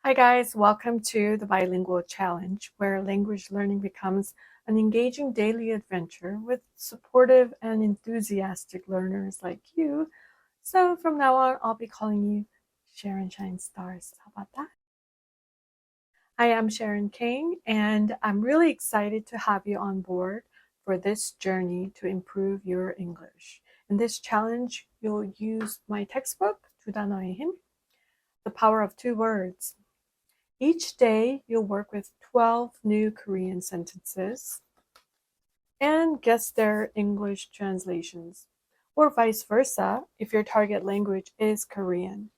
Hi guys, welcome to the Bilingual Challenge, where language learning becomes an engaging daily adventure with supportive and enthusiastic learners like you. So from now on, I'll be calling you Sharon Shine Stars. How about that? I am Sharon King, and I'm really excited to have you on board for this journey to improve your English. In this challenge, you'll use my textbook, 두 단어의 힘, The Power of Two Words. Each day, you'll work with 12 new Korean sentences and guess their English translations, or vice versa if your target language is Korean.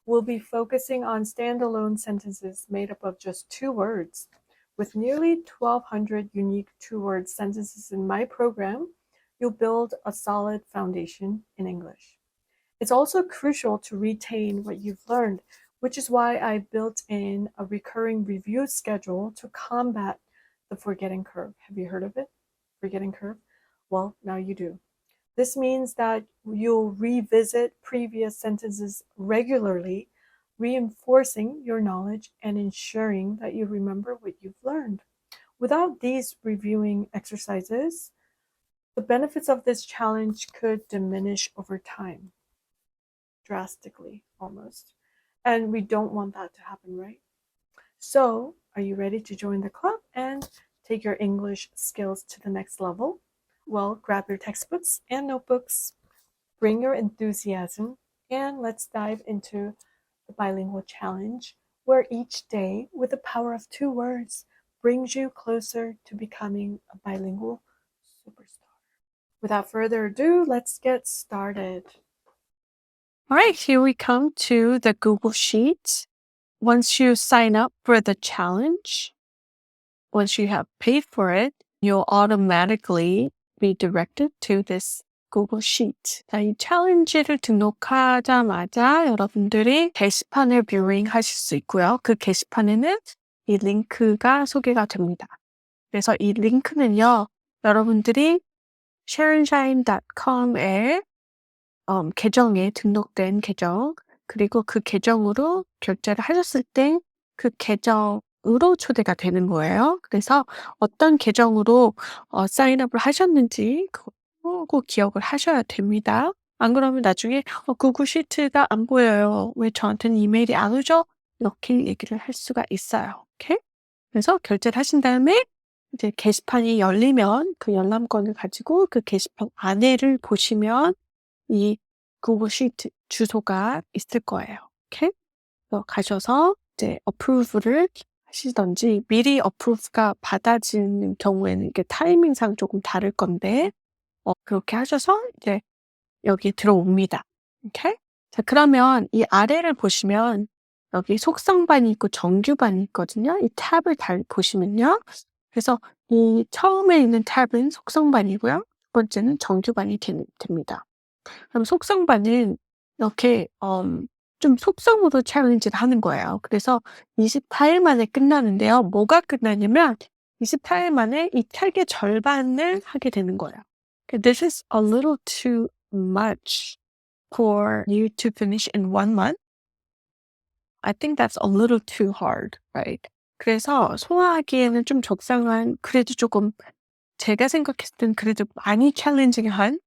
We'll be focusing on standalone sentences made up of just 2 words. With nearly 1,200 unique 2-word sentences in my program, you'll build a solid foundation in English. It's also crucial to retain what you've learned, which is why I built in a recurring review schedule to combat the forgetting curve. Have you heard of it? Forgetting curve? Well, now you do. This means that you'll revisit previous sentences regularly, reinforcing your knowledge and ensuring that you remember what you've learned. Without these reviewing exercises, the benefits of this challenge could diminish over time, drastically almost. And we don't want that to happen, right? So, are you ready to join the club and take your English skills to the next level? Well, grab your textbooks and notebooks, bring your enthusiasm, and let's dive into the bilingual challenge, where each day, with the power of 2 words, brings you closer to becoming a bilingual superstar. Without further ado, let's get started. All right, here we come to the Google Sheets. Once you sign up for the challenge, once you have paid for it, you'll automatically be directed to this Google Sheet. 자, 이 챌린지를 등록하자마자 여러분들이 게시판을 뷰잉 하실 수 있고요. 그 게시판에는 이 링크가 소개가 됩니다. 그래서 이 링크는요, 여러분들이 sharonshine.com에 계정에 등록된 계정, 그리고 그 계정으로 결제를 하셨을 때 그 계정으로 초대가 되는 거예요. 그래서 어떤 계정으로 사인업을 하셨는지 그거 꼭 기억을 하셔야 됩니다. 안 그러면 나중에 구글 시트가 안 보여요. 왜 저한테는 이메일이 안 오죠? 이렇게 얘기를 할 수가 있어요. 오케이? 그래서 결제를 하신 다음에 이제 게시판이 열리면 그 열람권을 가지고 그 게시판 안에를 보시면 이 구글 시트 주소가 있을 거예요. 오케이? 그래서 가셔서 이제 어프로브를 하시던지 미리 어프로브가 받아지는 경우에는 이게 타이밍상 조금 다를 건데 그렇게 하셔서 이제 여기 들어옵니다. 오케이? 자, 그러면 이 아래를 보시면 여기 속성반이 있고 정규반이 있거든요. 이 탭을 보시면요. 그래서 이 처음에 있는 탭은 속성반이고요. 두 번째는 정규반이 됩니다. 그럼 속성반은 이렇게 좀 속성으로 챌린지를 하는 거예요. 그래서 24일 만에 끝나는데요. 뭐가 끝나냐면 24일 만에 이 책의 절반을 하게 되는 거예요. This is a little too much for you to finish in 1 month. I think that's a little too hard, right? 그래서 소화하기에는 좀 적당한, 그래도 조금 제가 생각했을 땐 그래도 많이 챌린징한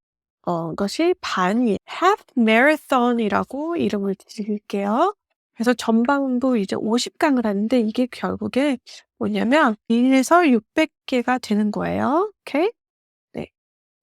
것이 반이 half marathon이라고 이름을 드릴게요. 그래서 전반부 이제 50강을 하는데 이게 결국에 뭐냐면 1에서 600개가 되는 거예요. 오케이? 네.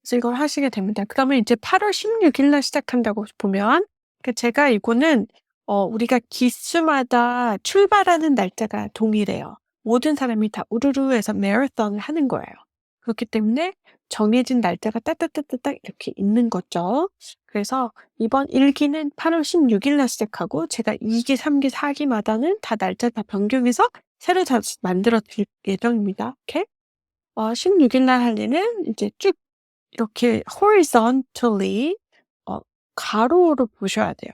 그래서 이걸 하시게 됩니다. 그러면 이제 8월 16일 날 시작한다고 보면 제가 이거는 우리가 기수마다 출발하는 날짜가 동일해요. 모든 사람이 다 우르르 해서 마라톤을 하는 거예요. 그렇기 때문에 정해진 날짜가 따따따따딱 이렇게 있는 거죠. 그래서 이번 1기는 8월 16일 날 시작하고 제가 2기, 3기, 4기마다는 다 날짜 다 변경해서 새로 다시 만들어 드릴 예정입니다. 오케이? 16일 날 할 일은 이제 쭉 이렇게 horizontally 가로로 보셔야 돼요.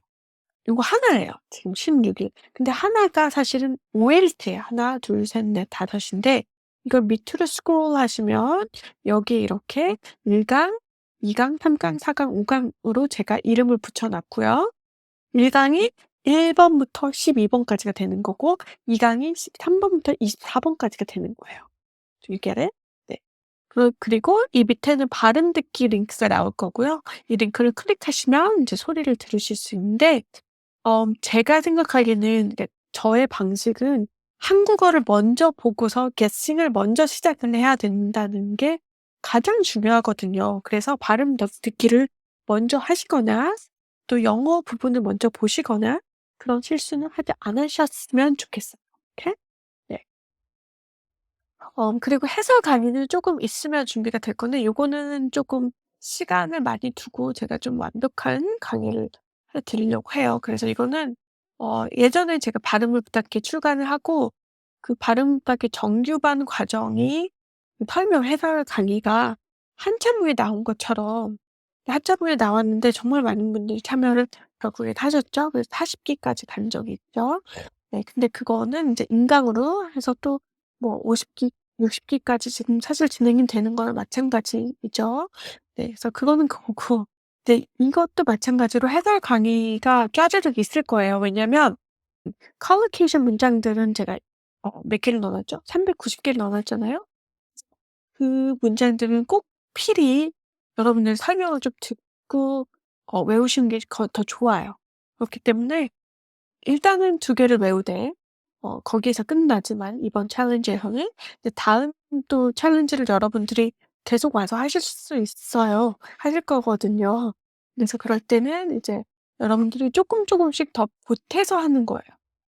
이거 하나예요. 지금 16일. 근데 하나가 사실은 5일째예요. 하나, 둘, 셋, 넷, 다섯인데 이걸 밑으로 스크롤 하시면 여기 이렇게 1강, 2강, 3강, 4강, 5강으로 제가 이름을 붙여놨고요. 1강이 1 번부터 12 번까지가 되는 거고, 2 강이 13 번부터 24 번까지가 되는 거예요. Do you get it? 네. 그리고 이 밑에는 발음 듣기 링크가 나올 거고요. 이 링크를 클릭하시면 인제 소리를 들으실 수 있는데, 제가 생각하기에는 이게 저의 방식은 한국어를 먼저 보고서 guessing을 먼저 시작을 해야 된다는 게 가장 중요하거든요. 그래서 발음 듣기를 먼저 하시거나 또 영어 부분을 먼저 보시거나 그런 실수는 하지 않으셨으면 좋겠어요. 오케이? 네. 그리고 해설 강의는 쪼금 있으면 준비가 될 건데, 요거는 쪼끔 시간을 많이 두고 제가 좀 완벽한 강의를 해 드리려고 해요. 그래서 이거는 예전에 제가 발음을 부탁해 출간을 하고, 그 발음 부탁해 정규반 과정이 그 설명 해설 강의가 한참 후에 나온 것처럼 한참 후에 나왔는데 정말 많은 분들이 참여를 결국에 하셨죠. 그래서 40 기까지 간 적이 있죠. 네, 근데 그거는 인제 인강으로 해서 또 뭐 50 기, 60 기까지 지금 사실 진행이 되는 거나 마찬가지이죠. 네, 그래서 그거는 그거고, 이제 이것도 마찬가지로 해설 강의가 짜르륵 있을 거예요. 왜냐면 collocation 문장들은 제가 몇 개를 넣어 놨죠? 390 개를 넣어 놨잖아요. 그 문장들은 꼭 필히 여러분들 설명을 좀 듣고 외우시는 게 더 좋아요. 그렇기 때문에 일단은 2 개를 외우되 거기에서 끝나지만 이번 챌린지에서는 이제 다음 또 챌린지를 여러분들이 계속 와서 하실 수 있어요. 하실 거거든요. 그래서 그럴 때는 이제 여러분들이 쪼끔씩 더 보태서 하는 거예요.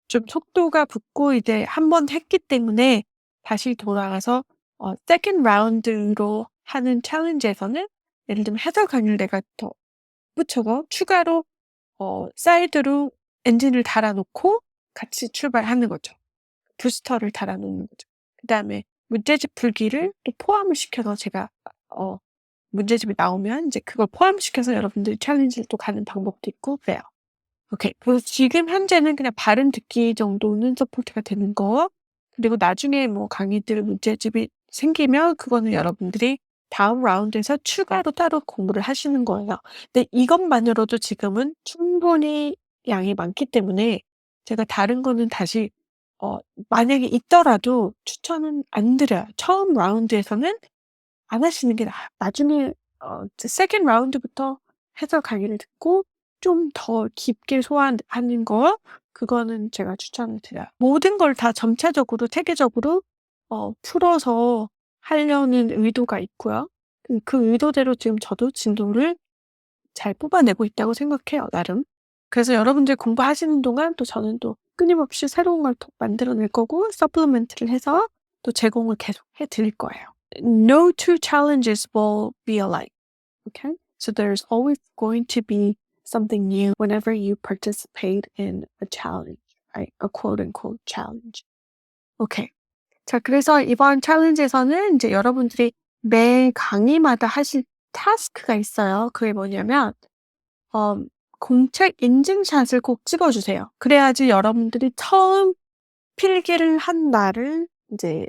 좀 속도가 붙고 이제 한 번 했기 때문에 다시 돌아가서 second 라운드로 하는 챌린지에서는 예를 들면 해설 강의를 내가 더 붙여서 추가로 사이드로 엔진을 달아 놓고 같이 출발하는 거죠. 부스터를 달아 놓는 거죠. 그다음에 문제집 풀기를 또 포함을 시켜서 제가 어 문제집이 나오면 인제 그걸 포함시켜서 여러분들이 챌린지를 또 가는 방법도 있고 그래요. 오케이. 그래서 지금 현재는 그냥 발음 듣기 정도는 서포트가 되는 거, 그리고 나중에 뭐 강의들 문제집이 생기면 그거는 여러분들이 다음 라운드에서 추가로 따로 공부를 하시는 거예요. 근데 이것만으로도 지금은 충분히 양이 많기 때문에 제가 다른 거는 다시 어 만약에 있더라도 추천은 안 드려요. 처음 라운드에서는 안 하시는 게 나아요. 나중에 이제 세컨드 라운드부터 해설 강의를 듣고 좀 더 깊게 소화하는 거, 그거는 제가 추천을 드려요. 모든 걸 다 점차적으로 체계적으로 풀어서 하려는 의도가 있고요. 그 의도대로 지금 저도 진도를 잘 뽑아내고 있다고 생각해요, 나름. 그래서 여러분들 공부하시는 동안 또 저는 또 끊임없이 새로운 걸 더 만들어낼 거고, 서플리멘트를 해서 또 제공을 계속 해 드릴 거예요. No two challenges will be alike. Okay? So there's always going to be something new whenever you participate in a challenge, right? A quote unquote challenge. Okay. 자, 그래서 이번 챌린지에서는 이제 여러분들이 매 강의마다 하실 타스크가 있어요. 그게 뭐냐면, 어, 공책 인증샷을 꼭 찍어주세요. 그래야지 여러분들이 처음 필기를 한 날을 이제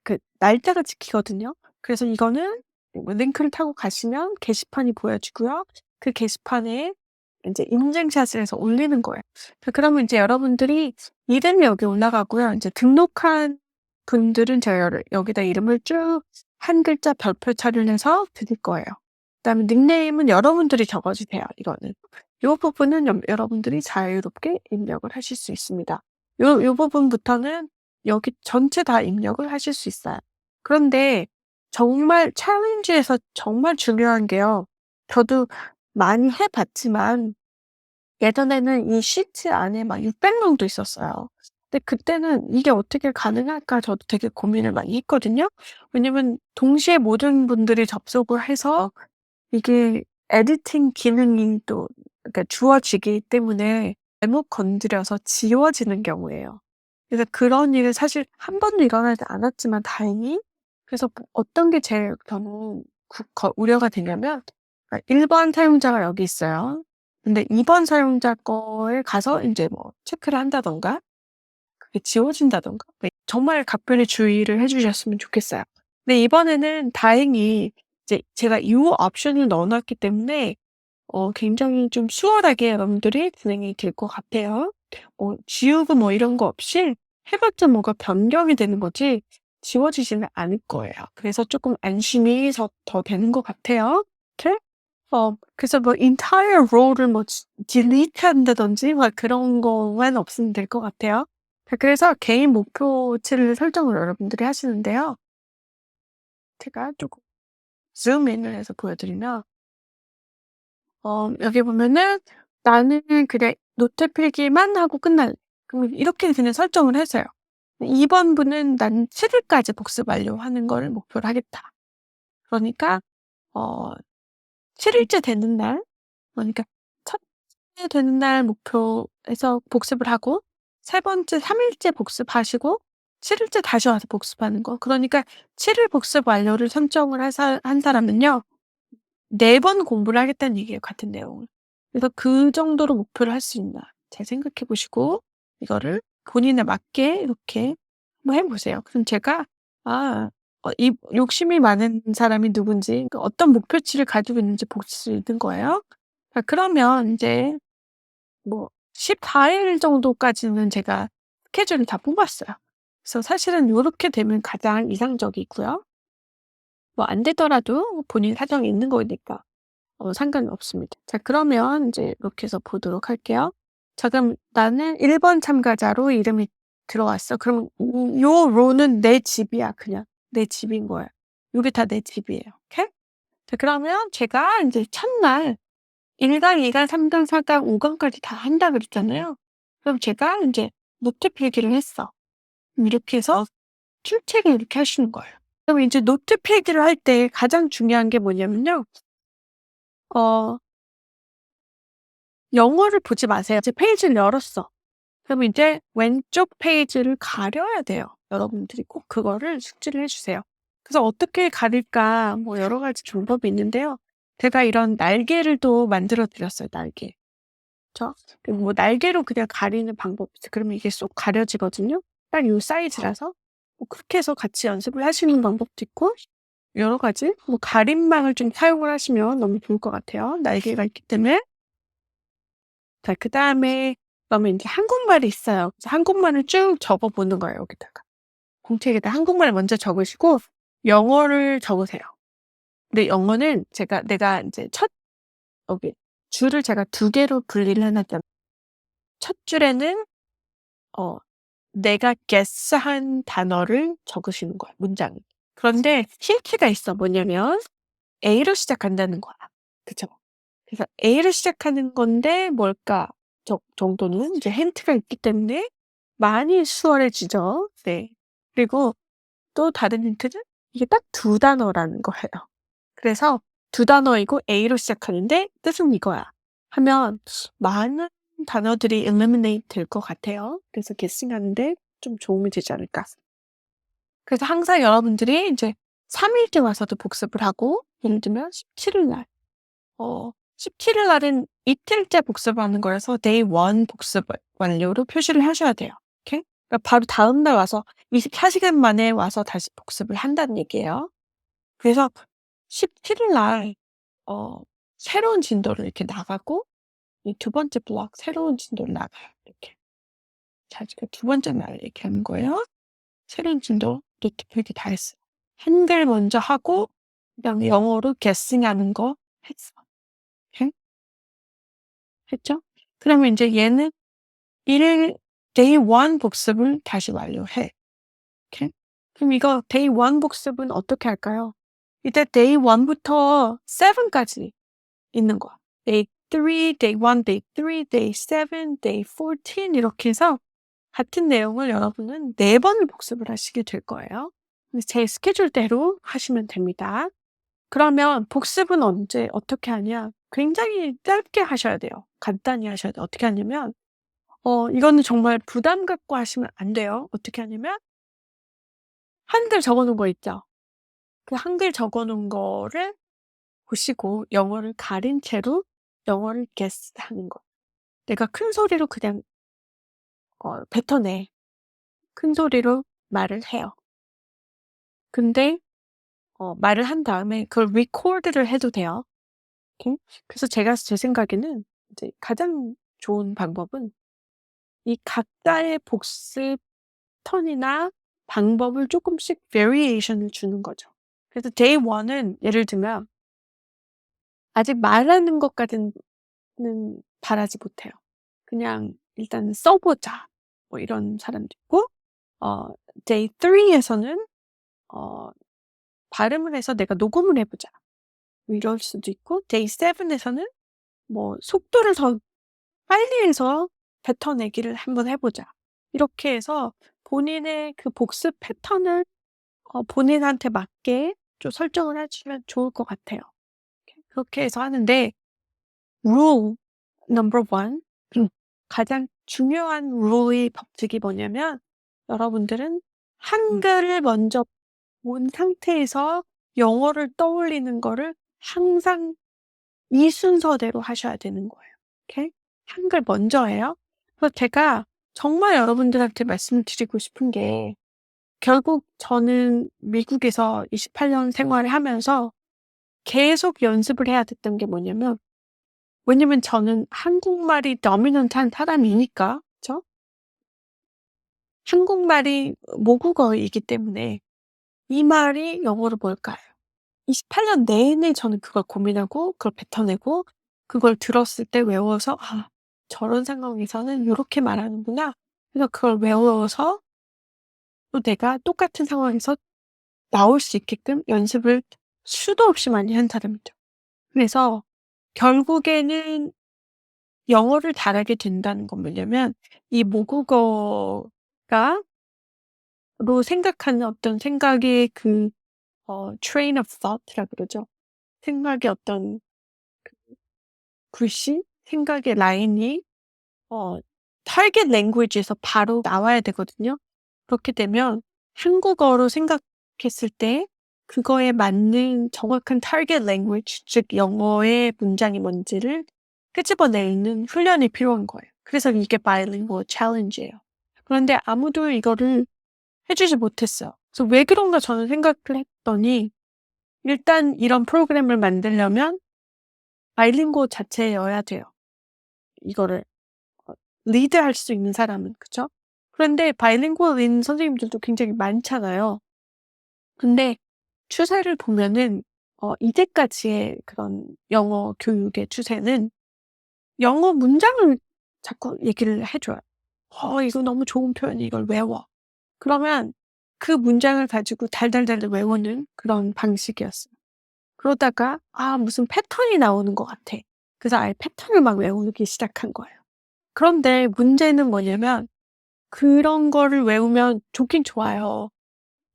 그 날짜가 찍히거든요. 그래서 이거는 뭐 링크를 타고 가시면 게시판이 보여지고요. 그 게시판에 인제 인증샷을 해서 올리는 거예요. 그러면 인제 여러분들이 이름이 여기 올라가고요. 인제 등록한 분들은 제가 여기다 이름을 쭉 한 글자 별표 처리를 해서 드릴 거예요. 그다음에 닉네임은 여러분들이 적어 주세요, 이거는. 요 부분은 여러분들이 자유롭게 입력을 하실 수 있습니다. 요 부분부터는 여기 전체 다 입력을 하실 수 있어요. 그런데 정말 챌린지에서 정말 중요한 게요. 저도 많이 해 봤지만 예전에는 이 시트 안에 막 600 명도 있었어요. 근데 그때는 '이게 어떻게 가능할까?' 저도 되게 고민을 많이 했거든요. 왜냐면 동시에 모든 분들이 접속을 해서 이게 에디팅 기능이 또 그러니까 주어지기 때문에 잘못 건드려서 지워지는 경우예요. 그래서 그런 일은 사실 한 번도 일어나지 않았지만 다행히. 그래서 뭐 어떤 게 제일 저는 우려가 되냐면, 그러니까 1번 사용자가 여기 있어요. 근데 2번 사용자 거에 가서 인제 뭐 체크를 한다든가 그게 지워진다든가, 네, 정말 각별히 주의를 해 주셨으면 좋겠어요. 근데 이번에는 다행히 이제 제가 이 옵션을 넣어 놨기 때문에 굉장히 좀 수월하게 여러분들이 진행이 될 것 같아요. 지우고 뭐 이런 거 없이 해 봤자 뭐가 변경이 되는 거지 지워지지는 않을 거예요. 그래서 쪼끔 안심이 더 되는 것 같아요. 이렇게. 그래서 뭐 entire row를 뭐 delete 한다든지 막 그런 것만 없으면 될 것 같아요. 그래서 개인 목표치를 설정을 여러분들이 하시는데요. 제가 쪼끔 줌인을 해서 보여드리면 여기 보면은 '나는 그냥 노트 필기만 하고 끝날래.' 그럼 이렇게 그냥 설정을 해서요. 2번 분은 '난 7 일까지 복습 완료하는 거를 목표로 하겠다.' 그러니까 어 7 일째 되는 날, 그러니까 첫째 되는 날 목표에서 복습을 하고 세 번째 3 일째 복습하시고 7 일째 다시 와서 복습하는 거. 그러니까 7일 복습 완료를 설정을 한 사람은요 4번 공부를 하겠다는 얘기예요, 같은 내용을. 그래서 그 정도로 목표를 할 수 있나 잘 생각해 보시고 이거를 본인에 맞게 이렇게 한번 해 보세요. 그럼 제가 이 욕심이 많은 사람이 누군지, 어떤 목표치를 가지고 있는지 볼 수 있는 거예요. 그러면 인제 뭐 14일 정도까지는 제가 스케줄을 다 뽑았어요. 그래서 사실은 요렇게 되면 가장 이상적이고요. 뭐 안 되더라도 본인 사정이 있는 거니까 상관은 없습니다. 자, 그러면 인제 이렇게 해서 보도록 할게요. 자, 그럼 나는 1번 참가자로 이름이 들어왔어. 그럼 요 ro는 내 집이야, 그냥. 내 집인 거예요. 요게 다 내 집이에요. 오케이? 자, 그러면 제가 인제 첫날 1 강, 2 강, 3 강, 4 강, 5 강까지 다 한다 그랬잖아요. 그럼 제가 인제 노트 필기를 했어. 이렇게 해서 출첵을 이렇게 하시는 거예요. 그럼 인제 노트 필기를 할 때 가장 중요한 게 뭐냐면요. 어 영어를 보지 마세요. 이제 페이지를 열었어. 그럼 이제 왼쪽 페이지를 가려야 돼요. 여러분들이 꼭 그거를 숙지를 해 주세요. 그래서 어떻게 가릴까 뭐 여러 가지 방법이 있는데요. 제가 이런 날개를 또 만들어 드렸어요, 날개. 그쵸? 그리고 뭐 날개로 그냥 가리는 방법이 있어요. 그러면 이게 쏙 가려지거든요. 딱 요 사이즈라서. 뭐 그렇게 해서 같이 연습을 하시는 방법도 있고 여러 가지 뭐 가림막을 좀 사용을 하시면 너무 좋을 것 같아요, 날개가 있기 때문에. 자, 그다음에 그러면 인제 한국말이 있어요. 그래서 한국말을 쭉 적어 보는 거예요, 여기다가. 공책에다 한국말을 먼저 적으시고 영어를 적으세요. 근데 영어는 내가 인제 여기 줄을 제가 2개로 분리를 해 놨잖아요. 첫 줄에는 어 내가 guess한 단어를 적으시는 거야, 문장을. 그런데 힌트가 있어. 뭐냐면 A로 시작한다는 거야. 그쵸? 그래서 A로 시작하는 건데 뭘까 정도는 이제 힌트가 있기 때문에 많이 수월해지죠. 네. 그리고 또 다른 힌트는 이게 딱 2 단어라는 거예요. 그래서 2 단어이고 A로 시작하는데 뜻은 이거야 하면 많은 단어들이 eliminate 될 것 같아요. 그래서 guessing하는 데 좀 도움이 되지 않을까. 그래서 항상 여러분들이 인제 3 일째 와서도 복습을 하고 예를 들면 17일 날 17일 날은 이틀째 복습하는 거라서 day 1 복습 완료로 표시를 하셔야 돼요. 오케이? 그러니까 바로 다음 날 와서 24 시간 만에 와서 다시 복습을 한다는 얘기예요. 그래서 17일 날 어 새로운 진도를 이렇게 나가고 이 두 번째 블록 새로운 진도를 나가요, 이렇게. 자, 지금 두 번째 날 얘기하는 거예요. 새로운 진도 노트 필기 다 했어요. 한글 먼저 하고 그다음에 영어로 guessing하는 거 했어. 오케이? 했죠? 그러면 인제 얘는 일 day 1 복습을 다시 완료해. 오케이? 그럼 이거 day 1 복습은 어떻게 할까요? 이제 day 1 부터 7 까지 있는 거야. day 3, day 1, day 3, day 7, day 14 이렇게 해서 같은 내용을 여러분은 4 번을 복습을 하시게 될 거예요. 근데 제 스케줄대로 하시면 됩니다. 그러면 복습은 언제 어떻게 하냐? 굉장히 짧게 하셔야 돼요. 간단히 하셔야 돼요. 어떻게 하냐면 이거는 정말 부담 갖고 하시면 안 돼요. 어떻게 하냐면 한글 적어 놓은 거 있죠? 그 한글 적어 놓은 거를 보시고 영어를 가린 채로 영어를 guess하는 거. 내가 큰 소리로 그냥 뱉어내. 큰 소리로 말을 해요. 근데 말을 한 다음에 그걸 record를 해도 돼요. 오케이? 그래서 제 생각에는 이제 가장 좋은 방법은 이 각자의 복습 턴이나 방법을 쪼끔씩 variation을 주는 거죠. 그래서 day 1은 예를 들면 아직 말하는 것까지는 바라지 못해요. 그냥 '일단 써 보자.' 뭐 이런 사람도 있고 어 day 3 에서는 어 '발음을 해서 내가 녹음을 해 보자.' 뭐 이럴 수도 있고 day 7 에서는 뭐 '속도를 더 빨리 해서 뱉어내기를 한번 해 보자.' 이렇게 해서 본인의 그 복습 패턴을 본인한테 맞게 좀 설정을 해 주면 좋을 것 같아요. 그렇게 해서 하는데 rule number 1 가장 중요한 룰이 법칙이 뭐냐면 여러분들은 한글을 먼저 본 상태에서 영어를 떠올리는 거를 항상 이 순서대로 하셔야 되는 거예요. 오케이? 한글 먼저 해요. 그래서 제가 정말 여러분들한테 말씀드리고 싶은 게 결국 저는 미국에서 28년 생활을 하면서 계속 연습을 해야 됐던 게 뭐냐면 왜냐면 저는 한국말이 dominant한 사람이니까. 그쵸? 한국말이 모국어이기 때문에 이 말이 영어로 뭘까요? 28년 내내 저는 그걸 고민하고 그걸 뱉어내고 그걸 들었을 때 외워서 '아 저런 상황에서는 요렇게 말하는구나.' 그래서 그걸 외워서 또 내가 똑같은 상황에서 나올 수 있게끔 연습을 수도 없이 많이 한 사람이죠. 그래서 결국에는 영어를 잘하게 된다는 건 뭐냐면 이 모국어가 로 생각하는 어떤 생각의 그 train of thought이라 그러죠. 생각의 어떤 글씨, 생각의 라인이 어 target language에서 바로 나와야 되거든요. 그렇게 되면 한국어로 생각했을 때 그거에 맞는 정확한 target language 즉 영어의 문장이 뭔지를 끄집어내는 훈련이 필요한 거예요. 그래서 이게 bilingual challenge예요. 그런데 아무도 이거를 해 주지 못했어요. 그래서 '왜 그런가?' 저는 생각을 했더니 일단 이런 프로그램을 만들려면 바이링구어 자체여야 돼요. 이거를 리드할 수 있는 사람은. 그쵸? 그런데 바이링구어인 선생님들도 굉장히 많잖아요. 근데 추세를 보면은 이제까지의 그런 영어 교육의 추세는 영어 문장을 자꾸 얘기를 해 줘요. 이거 너무 좋은 표현이 이걸 외워." 그러면 그 문장을 가지고 달달달 외우는 그런 방식이었어요. 그러다가 무슨 패턴이 나오는 것 같아. 그래서 아예 패턴을 막 외우기 시작한 거예요. 그런데 문제는 뭐냐면 그런 거를 외우면 좋긴 좋아요.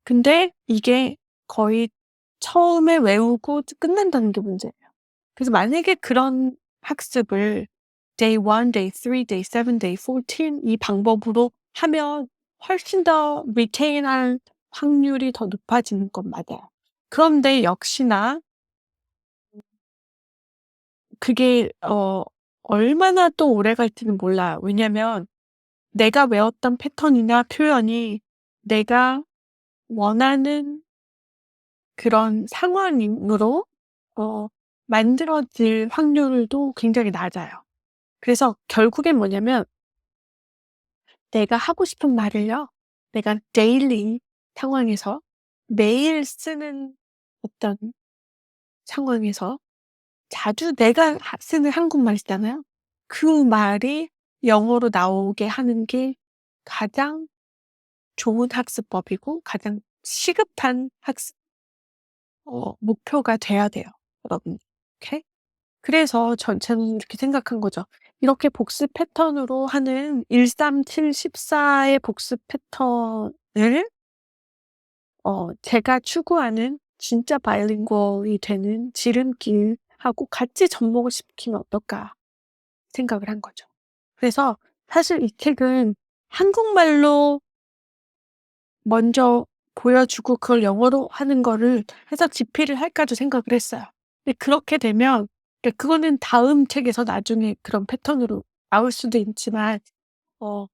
근데 이게 거의 처음에 외우고 끝난다는 게 문제예요. 그래서 만약에 그런 학습을 day 1, day 3, day 7, day 14 이 방법으로 하면 훨씬 더 retain할 확률이 더 높아지는 건 맞아요. 그런데 역시나 그게 얼마나 또 오래 갈지는 몰라요. 왜냐면 내가 외웠던 패턴이나 표현이 내가 원하는 그런 상황으로 어 만들어질 확률도 굉장히 낮아요. 그래서 결국엔 뭐냐면 내가 하고 싶은 말을요. 내가 daily 상황에서 매일 쓰는 어떤 상황에서 자주 내가 쓰는 한국말 있잖아요. 그 말이 영어로 나오게 하는 게 가장 좋은 학습법이고 가장 시급한 학습 목표가 돼야 돼요, 여러분. 오케이? 그래서 저는 이렇게 생각한 거죠. 이렇게 복습 패턴으로 하는 137 14의 복습 패턴을 제가 추구하는 진짜 바이링구얼이 되는 지름길하고 같이 접목을 시키면 어떨까 생각을 한 거죠. 그래서 사실 이 책은 한국말로 먼저 보여주고 그걸 영어로 하는 거를 해서 집필을 할까도 생각을 했어요. 근데 그렇게 되면 그거는 다음 책에서 나중에 그런 패턴으로 나올 수도 있지만 어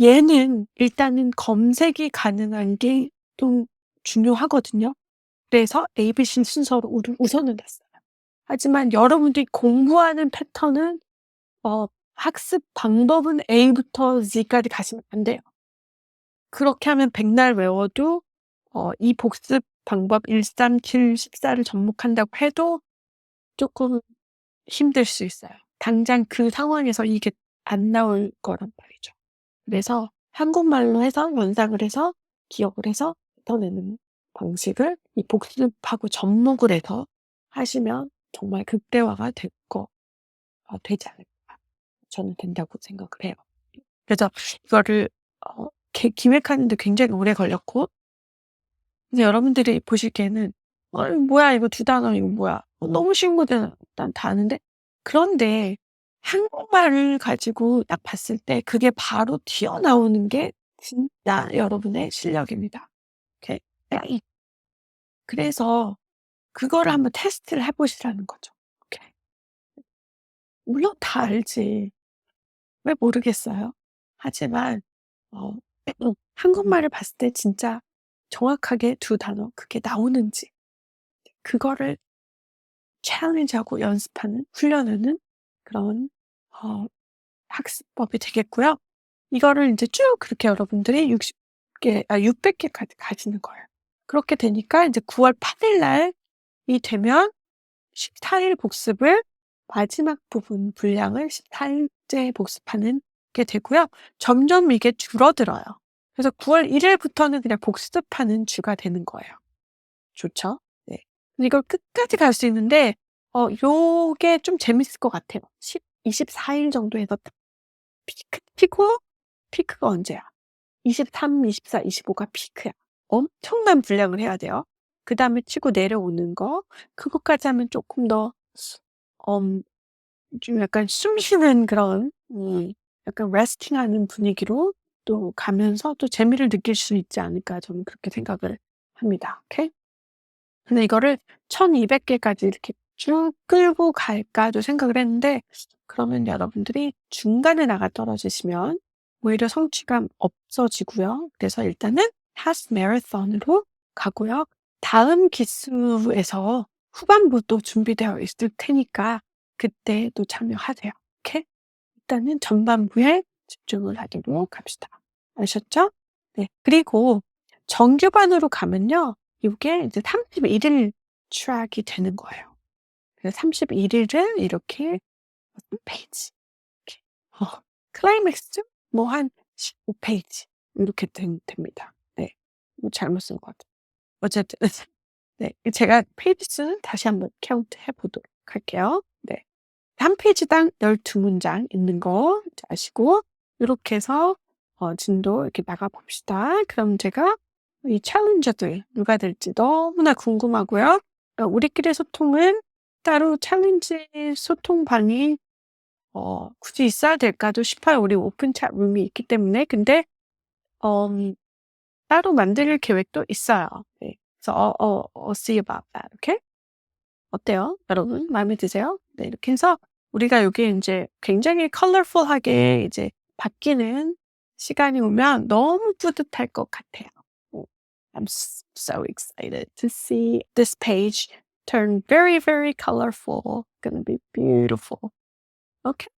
얘는 일단은 검색이 가능한 게 좀 중요하거든요. 그래서 ABC 순서로 우선은 놨어요. 하지만 여러분들이 공부하는 패턴은 학습 방법은 A부터 Z까지 가시면 안 돼요. 그렇게 하면 백날 외워도 이 복습 방법 1, 3, 7, 14를 접목한다고 해도 쪼끔 힘들 수 있어요. 당장 그 상황에서 이게 안 나올 거란 말이죠. 그래서 한국말로 해서 연상을 해서 기억을 해서 뱉어내는 방식을 이 복습하고 접목을 해서 하시면 정말 극대화가 되지 않을까. 저는 된다고 생각을 해요. 그래서 이거를 기획하는 데 굉장히 오래 걸렸고 근데 여러분들이 보시기에는 이거 뭐야 이거 두 단어 이거 뭐야. 너무 쉬운 거잖아. 난 다 아는데." 그런데 한국말을 가지고 딱 봤을 때 그게 바로 튀어나오는 게 진짜 여러분의 실력입니다. 이렇게 그래서 그거를 한번 테스트를 해 보시라는 거죠. 이렇게. 물론 다 알지. 왜 모르겠어요? 하지만 어 한국말을 봤을 때 진짜 정확하게 두 단어 그게 나오는지 그거를 챌린지하고 연습하는 훈련하는 그런 어 학습법이 되겠고요. 이거를 인제 쭉 그렇게 여러분들이 600 개까지 가시는 거예요. 그렇게 되니까 인제 9월 8일 날이 되면 14일 복습을 마지막 부분 분량을 14 일째 복습하는 게 되고요. 점점 이게 줄어들어요. 그래서 9월 1 일부터는 그냥 복습하는 주가 되는 거예요. 좋죠? 네. 근데 이걸 끝까지 갈 수 있는데 요게 좀 재밌을 것 같아요. 24일 정도 해서 딱 치고 피크가 언제야? 23, 24, 25가 피크야. 엄청난 분량을 해야 돼요. 그다음에 치고 내려오는 거 그것까지 하면 쪼끔 더 엄 좀 약간 숨 쉬는 그런 약간 레스팅하는 분위기로 또 가면서 또 재미를 느낄 수 있지 않을까 저는 그렇게 생각을 합니다. 오케이? 근데 이거를 1200 개까지 이렇게 쭉 끌고 갈까도 생각을 했는데 그러면 여러분들이 중간에 나가 떨어지시면 오히려 성취감 없어지고요. 그래서 일단은 하스 마라톤으로 가고요. 다음 기수에서 후반부 또 준비되어 있을 테니까 그때 또 참여하세요. 오케이? 일단은 전반부에 집중을 하도록 합시다. 아셨죠? 네. 그리고 정규반으로 가면요. 요게 이제 31일 트랙이 되는 거예요. 그래서 31 일을 이렇게 1 페이지 이렇게 클라이맥스 뭐 한 15 페이지 이렇게 됩니다. 네. 뭐 잘못 쓴 것 같아요. 어쨌든 네. 제가 페이지 수는 다시 한번 카운트 해 보도록 할게요. 네. 한 페이지당 12 문장 있는 거 이제 아시고 요렇게 해서 진도 이렇게 나가 봅시다. 그럼 제가 이 챌린저들 누가 될지 너무나 궁금하고요. 우리끼리 소통은 따로 챌린지 소통방이 굳이 있어야 될까도 싶어요. 우리 오픈 챗 룸이 있기 때문에. 근데 음 따로 만들 계획도 있어요. 네. 그래서 I'll see about that. 오케이? 어때요? 여러분 마음에 드세요? 네 이렇게 해서 우리가 요게 인제 굉장히 컬러풀하게 이제 바뀌는 시간이 오면 너무 뿌듯할 것 같아요. 어 I'm so excited to see this page turn very, very colorful. Gonna be beautiful. 오케이.